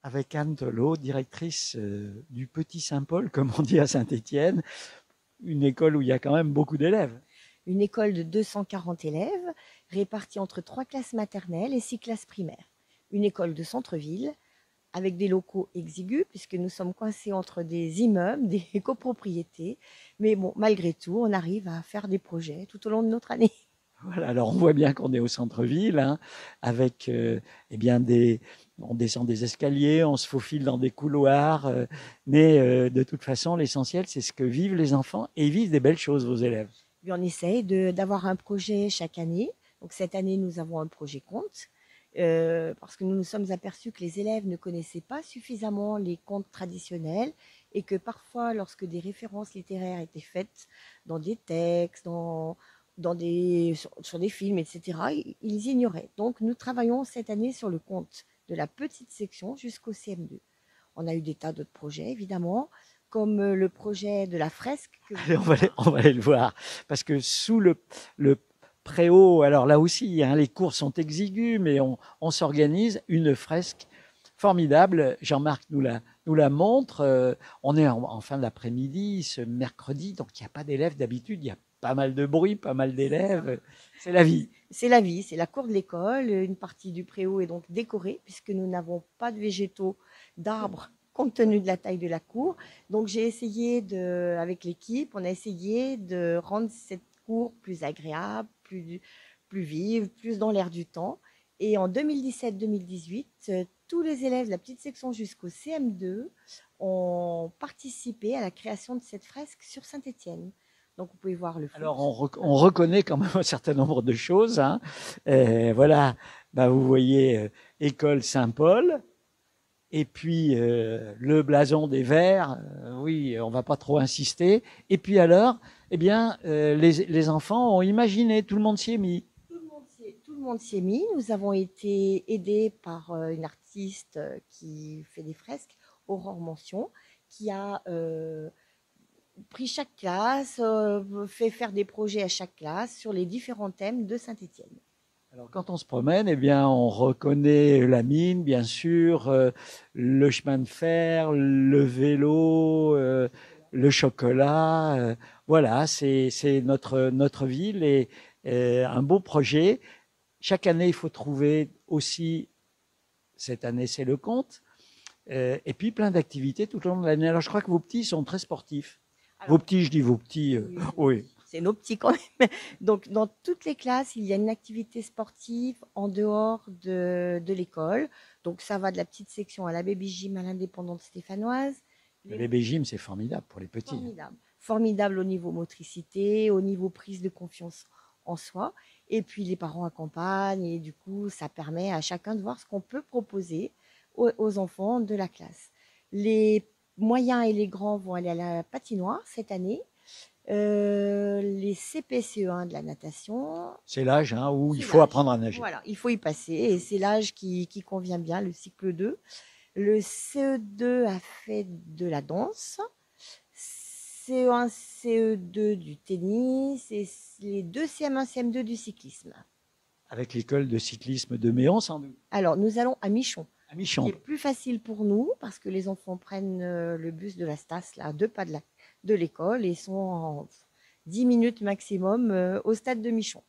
avec Anne Tolot, directrice du Petit Saint-Paul, comme on dit à Saint-Étienne, une école où il y a quand même beaucoup d'élèves. Une école de 240 élèves répartis entre 3 classes maternelles et 6 classes primaires. Une école de centre-ville avec des locaux exigus puisque nous sommes coincés entre des immeubles, des copropriétés. Mais bon, malgré tout, on arrive à faire des projets tout au long de notre année. Voilà, alors on voit bien qu'on est au centre-ville, hein, avec eh bien on descend des escaliers, on se faufile dans des couloirs, mais de toute façon, l'essentiel, c'est ce que vivent les enfants, et ils vivent des belles choses, vos élèves. Puis on essaye d'avoir un projet chaque année. Donc cette année, nous avons un projet conte, parce que nous nous sommes aperçus que les élèves ne connaissaient pas suffisamment les contes traditionnels et que parfois, lorsque des références littéraires étaient faites dans des textes, sur des films, etc., ils ignoraient. Donc nous travaillons cette année sur le conte de la petite section jusqu'au CM2. On a eu des tas d'autres projets, évidemment, comme le projet de la fresque. Allez, on va aller le voir, parce que sous le préau, alors là aussi, hein, les cours sont exigus, mais on s'organise une fresque formidable. Jean-Marc nous la montre. On est en fin d'après-midi, ce mercredi, donc il n'y a pas d'élèves d'habitude, il y a pas mal de bruit, pas mal d'élèves. C'est la vie. C'est la vie, c'est la cour de l'école. Une partie du préau est donc décorée puisque nous n'avons pas de végétaux, d'arbres, compte tenu de la taille de la cour. Donc j'ai essayé avec l'équipe, on a essayé de rendre cette cour plus agréable, plus vive, plus dans l'air du temps. Et en 2017-2018, tous les élèves de la petite section jusqu'au CM2 ont participé à la création de cette fresque sur Saint-Étienne. Donc vous pouvez voir le flux. Alors on reconnaît quand même un certain nombre de choses, hein. Voilà, bah, vous voyez école Saint-Paul, et puis le blason des Verts, oui, on va pas trop insister. Et puis alors, eh bien, les enfants ont imaginé, tout le monde s'y est mis. Tout le monde s'y est mis. Nous avons été aidés par une artiste qui fait des fresques, Aurore Mention, qui a pris chaque classe, fait faire des projets à chaque classe sur les différents thèmes de Saint-Étienne. Alors quand on se promène, eh bien, on reconnaît la mine, bien sûr, le chemin de fer, le vélo, le chocolat. Voilà, c'est notre ville et un beau projet. Chaque année, il faut trouver aussi, cette année, c'est le conte, et puis plein d'activités tout au long de l'année. Alors je crois que vos petits sont très sportifs. Alors, Vos petits, je dis vos petits, oui, oui. c'est nos petits quand même. Donc, dans toutes les classes, il y a une activité sportive en dehors de l'école. Donc, ça va de la petite section à la baby gym à l'indépendante stéphanoise. Le Les bébé gym, c'est formidable pour les petits. Formidable. Formidable au niveau motricité, au niveau prise de confiance en soi. Et puis les parents accompagnent et du coup, ça permet à chacun de voir ce qu'on peut proposer aux enfants de la classe. Les moyens et les grands vont aller à la patinoire cette année. Les CPCE1 de la natation. C'est l'âge, hein, où il faut apprendre à nager. Voilà, il faut y passer et c'est l'âge qui convient bien, le cycle 2. Le CE2 a fait de la danse. CE1, CE2 du tennis et les deux CM1, CM2 du cyclisme. Avec l'école de cyclisme de Méon, sans doute. Alors, nous allons à Michon. À Michon. C'est plus facile pour nous parce que les enfants prennent le bus de la Stas, là, à 2 pas de l'école et sont en 10 minutes maximum au stade de Michon.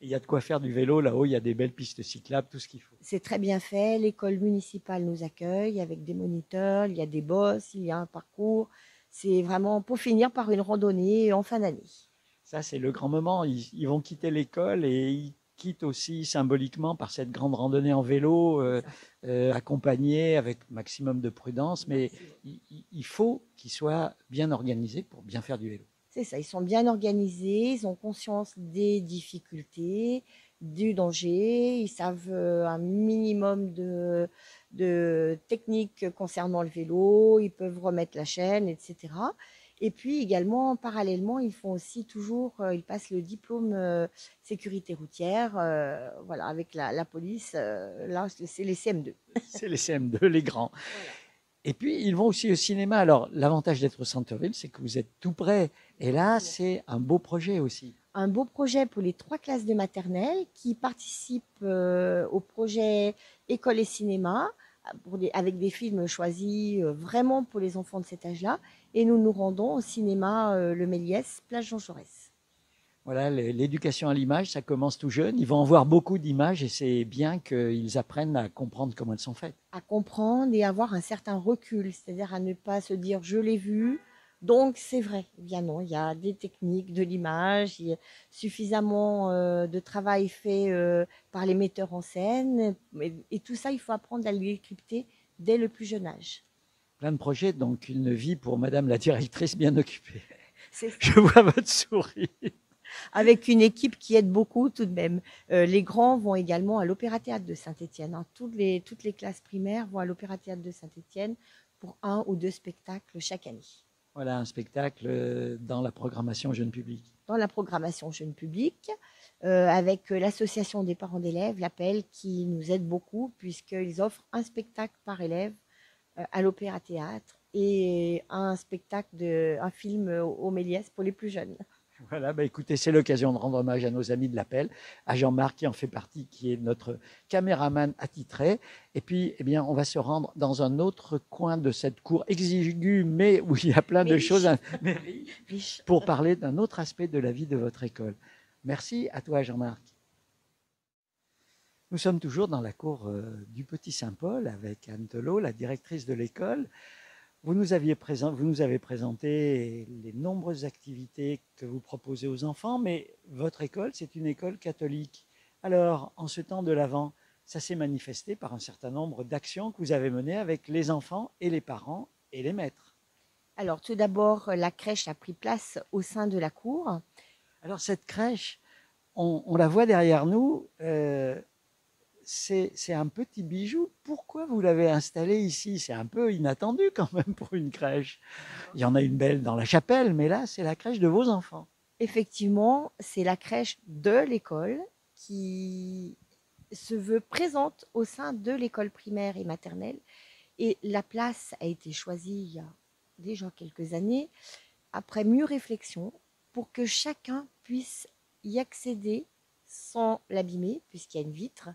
Il y a de quoi faire du vélo là-haut, il y a des belles pistes cyclables, tout ce qu'il faut. C'est très bien fait. L'école municipale nous accueille avec des moniteurs, il y a des bosses, il y a un parcours. C'est vraiment pour finir par une randonnée en fin d'année. Ça, c'est le grand moment. Ils vont quitter l'école et ils quittent aussi symboliquement par cette grande randonnée en vélo, accompagnée avec maximum de prudence. Mais il faut qu'ils soient bien organisés pour bien faire du vélo. C'est ça, ils sont bien organisés, ils ont conscience des difficultés, du danger, ils savent un minimum de techniques concernant le vélo, ils peuvent remettre la chaîne, etc. Et puis également, parallèlement, ils font aussi toujours, ils passent le diplôme sécurité routière, voilà, avec la police, là, c'est les CM2. C'est les CM2, les grands. Voilà. Et puis, ils vont aussi au cinéma. Alors, l'avantage d'être au centre-ville, c'est que vous êtes tout près. Et là, c'est un beau projet aussi. Un beau projet pour les 3 classes de maternelle qui participent au projet école et cinéma avec des films choisis vraiment pour les enfants de cet âge-là. Et nous nous rendons au cinéma Le Méliès, place Jean Jaurès. Voilà, l'éducation à l'image, ça commence tout jeune. Ils vont en voir beaucoup d'images et c'est bien qu'ils apprennent à comprendre comment elles sont faites. À comprendre et avoir un certain recul, c'est-à-dire à ne pas se dire je l'ai vu, donc c'est vrai. Eh bien non, il y a des techniques de l'image, il y a suffisamment de travail fait par les metteurs en scène, et tout ça, il faut apprendre à le décrypter dès le plus jeune âge. Plein de projets, donc une vie pour Madame la directrice bien occupée. C'est ça. Je vois votre sourire. Avec une équipe qui aide beaucoup tout de même. Les grands vont également à l'Opéra-Théâtre de Saint-Étienne. Hein. Toutes les classes primaires vont à l'Opéra-Théâtre de Saint-Étienne pour 1 ou 2 spectacles chaque année. Voilà, un spectacle dans la programmation jeune public. Dans la programmation jeune public, avec l'association des parents d'élèves, l'APEL, qui nous aide beaucoup puisqu'ils offrent un spectacle par élève à l'Opéra-Théâtre et un film au Méliès pour les plus jeunes. Voilà, bah écoutez, c'est l'occasion de rendre hommage à nos amis de l'Appel, à Jean-Marc qui en fait partie, qui est notre caméraman attitré. Et puis, eh bien, on va se rendre dans un autre coin de cette cour exiguë, mais où il y a plein de choses riches, pour parler d'un autre aspect de la vie de votre école. Merci à toi, Jean-Marc. Nous sommes toujours dans la cour du Petit Saint-Paul avec Anne Telot, la directrice de l'école. Vous nous avez présenté les nombreuses activités que vous proposez aux enfants, mais votre école, c'est une école catholique. Alors, en ce temps de l'Avent, ça s'est manifesté par un certain nombre d'actions que vous avez menées avec les enfants et les parents et les maîtres. Alors, tout d'abord, la crèche a pris place au sein de la cour. Alors, cette crèche, on la voit derrière nous. C'est un petit bijou. Pourquoi vous l'avez installé ici? C'est un peu inattendu quand même pour une crèche. Il y en a une belle dans la chapelle, mais là, c'est la crèche de vos enfants. Effectivement, c'est la crèche de l'école qui se veut présente au sein de l'école primaire et maternelle. Et la place a été choisie il y a déjà quelques années, après mûre réflexion, pour que chacun puisse y accéder sans l'abîmer, puisqu'il y a une vitre.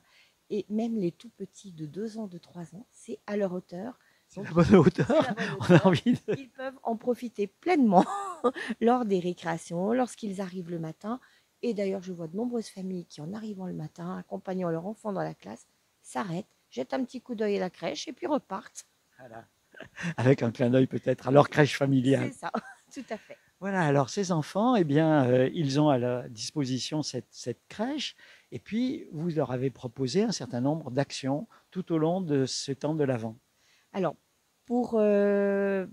Et même les tout petits de 2 ans, de 3 ans, c'est à leur hauteur. C'est la bonne hauteur. On a envie de... Ils peuvent en profiter pleinement lors des récréations, lorsqu'ils arrivent le matin. Et d'ailleurs, je vois de nombreuses familles qui, en arrivant le matin, accompagnant leur enfant dans la classe, s'arrêtent, jettent un petit coup d'œil à la crèche et puis repartent. Voilà. Avec un clin d'œil peut-être à leur crèche familiale. C'est ça, tout à fait. Voilà, alors ces enfants, eh bien, ils ont à la disposition cette crèche, et puis vous leur avez proposé un certain nombre d'actions tout au long de ce temps de l'Avent. Alors, pour ce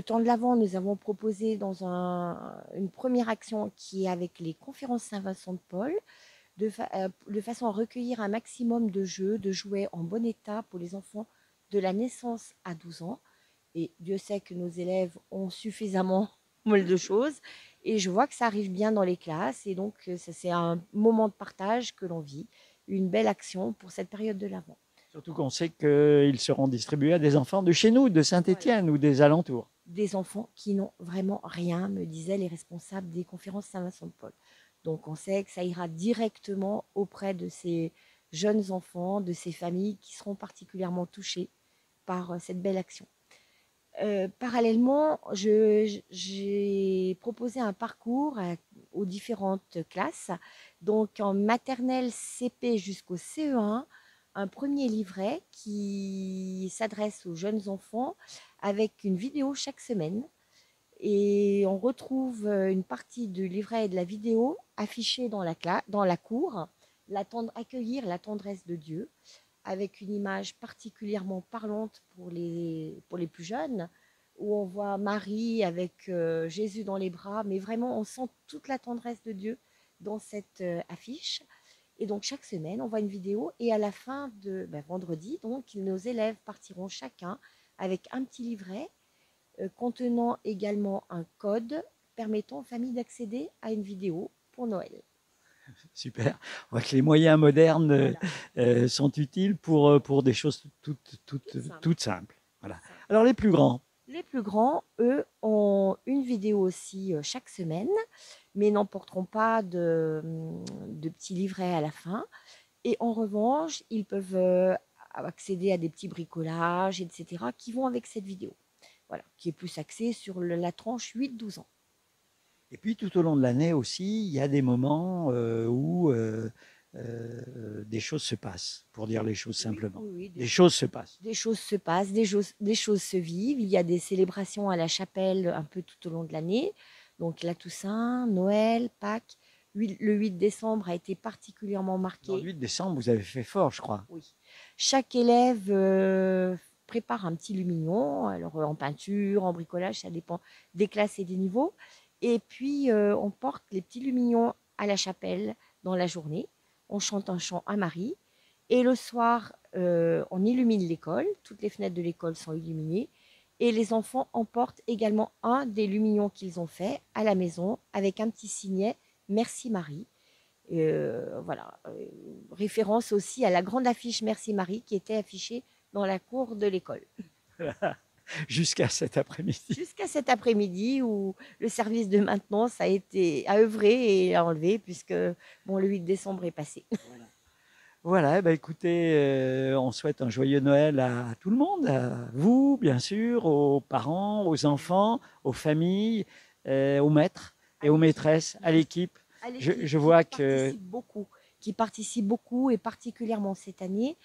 temps de l'Avent, nous avons proposé dans une première action qui est avec les conférences Saint-Vincent de Paul, de façon à recueillir un maximum de jeux, de jouets en bon état pour les enfants de la naissance à 12 ans. Et Dieu sait que nos élèves ont suffisamment de choses. Et je vois que ça arrive bien dans les classes. Et donc, c'est un moment de partage que l'on vit, une belle action pour cette période de l'Avent. Surtout qu'on sait qu'ils seront distribués à des enfants de chez nous, de Saint-Étienne, voilà, ou des alentours. Des enfants qui n'ont vraiment rien, me disaient les responsables des conférences Saint-Vincent de Paul. Donc, on sait que ça ira directement auprès de ces jeunes enfants, de ces familles qui seront particulièrement touchées par cette belle action. Parallèlement, j'ai proposé un parcours aux différentes classes. Donc, en maternelle CP jusqu'au CE1, un premier livret qui s'adresse aux jeunes enfants avec une vidéo chaque semaine. Et on retrouve une partie du livret et de la vidéo affichée dans la cour, accueillir la tendresse de Dieu, avec une image particulièrement parlante pour les plus jeunes, où on voit Marie avec Jésus dans les bras, mais vraiment on sent toute la tendresse de Dieu dans cette affiche. Et donc chaque semaine, on voit une vidéo, et à la fin de vendredi, donc nos élèves partiront chacun avec un petit livret contenant également un code permettant aux familles d'accéder à une vidéo pour Noël. Super. On voit que les moyens modernes sont utiles pour des choses toutes simples. Voilà. Alors les plus grands? Les plus grands, eux, ont une vidéo aussi chaque semaine, mais n'emporteront pas de petits livrets à la fin. Et en revanche, ils peuvent accéder à des petits bricolages, etc., qui vont avec cette vidéo. Voilà, qui est plus axée sur la tranche 8-12 ans. Et puis tout au long de l'année aussi, il y a des moments où des choses se passent, pour dire les choses simplement. Oui, oui, des choses se passent. des choses se passent, des choses se vivent. Il y a des célébrations à la chapelle un peu tout au long de l'année. Donc la Toussaint, Noël, Pâques. Le 8 décembre a été particulièrement marqué. Le 8 décembre, vous avez fait fort, je crois. Oui. Chaque élève prépare un petit lumignon, alors en peinture, en bricolage, ça dépend des classes et des niveaux. Et puis on porte les petits lumignons à la chapelle dans la journée. On chante un chant à Marie. Et le soir, on illumine l'école. Toutes les fenêtres de l'école sont illuminées. Et les enfants emportent également un des lumignons qu'ils ont fait à la maison avec un petit signet « Merci Marie ». Voilà, référence aussi à la grande affiche Merci Marie qui était affichée dans la cour de l'école. Jusqu'à cet après-midi. Jusqu'à cet après-midi où le service de maintenance a œuvré et a enlevé puisque bon, le 8 décembre est passé. Voilà, bah écoutez, on souhaite un joyeux Noël à tout le monde, à vous, bien sûr, aux parents, aux enfants, aux familles, aux maîtres et aux maîtresses, à l'équipe. Je vois que qui participe beaucoup et particulièrement cette année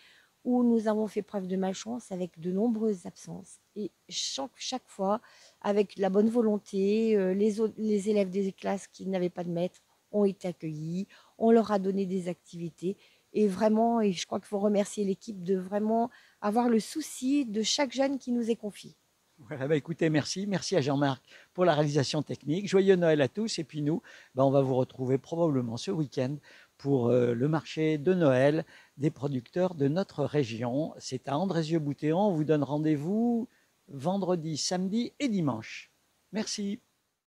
où nous avons fait preuve de malchance avec de nombreuses absences. Et chaque fois, avec la bonne volonté, les élèves des classes qui n'avaient pas de maître ont été accueillis, on leur a donné des activités. Et vraiment, et je crois qu'il faut remercier l'équipe de vraiment avoir le souci de chaque jeune qui nous est confié. Voilà, bah écoutez, merci. Merci à Jean-Marc pour la réalisation technique. Joyeux Noël à tous. Et puis nous, bah on va vous retrouver probablement ce week-end pour le marché de Noël des producteurs de notre région. C'est à Andrézieux-Bouthéon. On vous donne rendez-vous vendredi, samedi et dimanche. Merci.